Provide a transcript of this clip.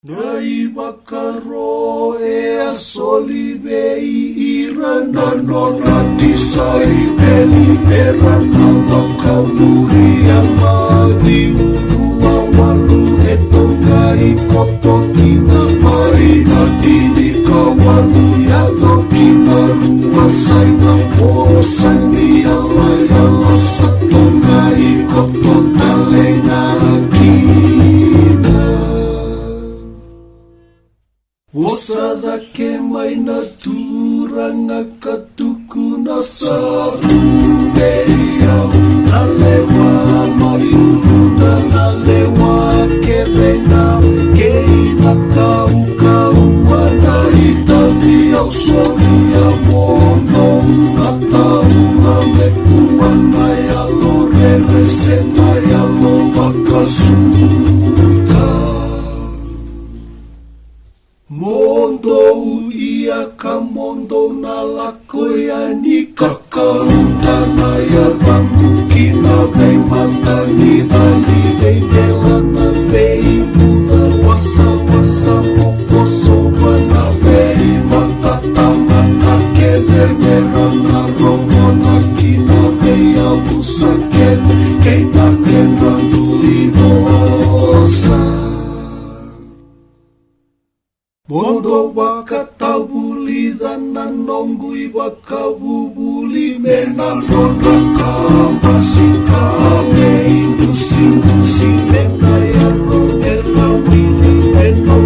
Nai makaro e a solivei ira nanona tisai peli pera na makamuri a madi urua walu e tongai koto kina mai na tini kawalu ya no kina rua sai na o sani ala ala sa tongai koto talenga kina. Moça que mai na turanga katuku na saru meia na lewa mai uruna na lewa que venga que na kau kau na itabi au sonia mono na taura me kuana ya lo resena ya lo makasuka. Mondo ia ka mondo na lako ya ni kakauta na ya vangu kina vei mata ni dali vei dela na vei buda wasa wasa poposo wana vei mata tamata kele mera na romo na kina vei abusa kele na kena duidosa. Mondo wakatawuli dana nongui wakabubuli mena nona kamasika me indusi musi mena ya ronera wili meno